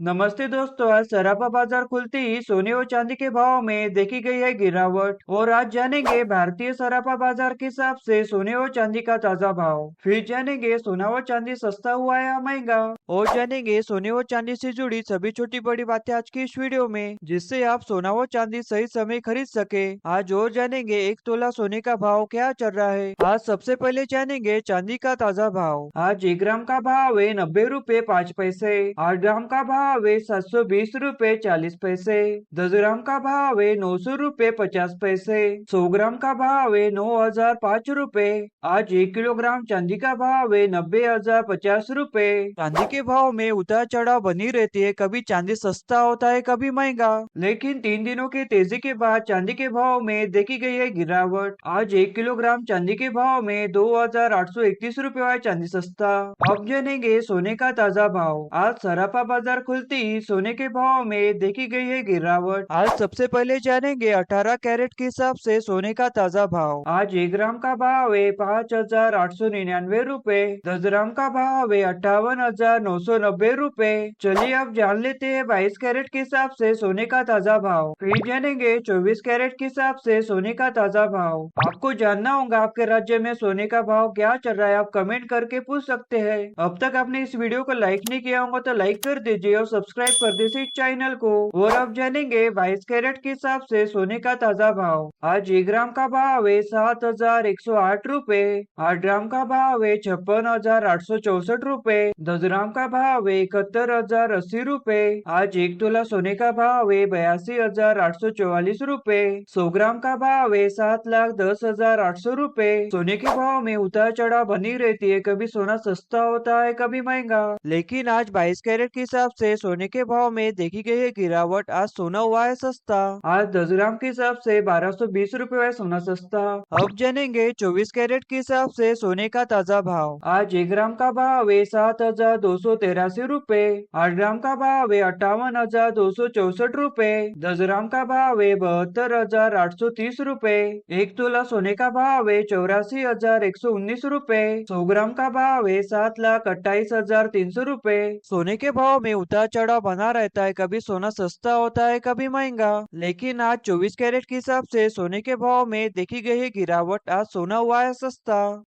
नमस्ते दोस्तों। आज सराफा बाजार खुलते ही सोने और चांदी के भाव में देखी गई है गिरावट। और आज जानेंगे भारतीय सराफा बाजार के हिसाब से सोने और चांदी का ताजा भाव। फिर जानेंगे सोना और चांदी सस्ता हुआ है या महंगा। और जानेंगे सोने और चांदी से जुड़ी सभी छोटी बड़ी बातें आज की इस वीडियो में, जिससे आप सोना और चांदी सही समय खरीद सके। आज और जानेंगे 1 तोला सोने का भाव क्या चल रहा है। आज सबसे पहले जानेंगे चांदी का ताजा भाव। आज 1 ग्राम का भाव है 90 रुपए 5 पैसे। 8 ग्राम का भाव है 720 रुपए 40 पैसे। 10 ग्राम का भाव है 900 रुपए 50 पैसे। 100 ग्राम का भाव है 9,005 रुपए। आज 1 किलोग्राम चांदी का भाव है 90,050 रुपए। चांदी के भाव में उतार चढ़ाव बनी रहती है, कभी चांदी सस्ता होता है कभी महंगा। लेकिन 3 दिनों की तेजी के बाद चांदी के भाव में देखी गई है गिरावट। आज 1 किलोग्राम चांदी के भाव में 2,831 रुपए है चांदी सस्ता। अब जानेंगे सोने का ताजा भाव। आज सराफा बाजार खुलते ही सोने के भाव में देखी गई है गिरावट। आज सबसे पहले जानेंगे 18 कैरेट के हिसाब से सोने का ताजा भाव। आज 1 ग्राम का भाव है 5,899 रुपए। 10 ग्राम का भाव है 58,990 रुपए। चलिए अब जान लेते हैं 22 कैरेट के हिसाब से सोने का ताजा भाव। फिर जानेंगे 24 कैरेट के हिसाब से सोने का ताजा भाव। आपको जानना होगा आपके राज्य में सोने का भाव क्या चल रहा है, आप कमेंट करके पूछ सकते हैं। अब तक आपने इस वीडियो को लाइक नहीं किया होगा तो लाइक कर दीजिए और सब्सक्राइब कर दीजिए इस चैनल को। और अब जानेंगे 22 कैरेट के हिसाब से सोने का ताजा भाव। आज 1 ग्राम का भाव है 7,108 रुपए। 8 ग्राम का भाव है 56,864 रुपए। 10 ग्राम का भाव है 71,080 रुपए। आज 1 तोला सोने का भाव है 82,844 रुपए। 100 ग्राम का भाव है 7,10,800 रुपए। सोने के भाव में उतार चढ़ाव बनी रहती है, कभी सोना सस्ता होता है कभी महंगा। लेकिन आज 22 कैरेट के हिसाब से सोने के भाव में देखी गई है गिरावट। आज सोना हुआ है सस्ता। आज 10 ग्राम के हिसाब से 1,220 रुपए है सोना सस्ता। अब जानेंगे 24 कैरेट के हिसाब से सोने का ताजा भाव। आज 1 ग्राम का भाव है 7,283 रुपए। 8 ग्राम का भाव है 58,264 रुपए। 10 ग्राम का भाव है 72,830 रुपए। 1 तोला सोने का भाव है 84,119 रुपए। 100 ग्राम का भाव है 7,28,300 रुपए। सोने के भाव में उतार चढ़ाव बना रहता है, कभी सोना सस्ता होता है कभी महंगा। लेकिन आज 24 कैरेट के हिसाब से सोने के भाव में देखी गई है गिरावट। आज सोना हुआ है सस्ता।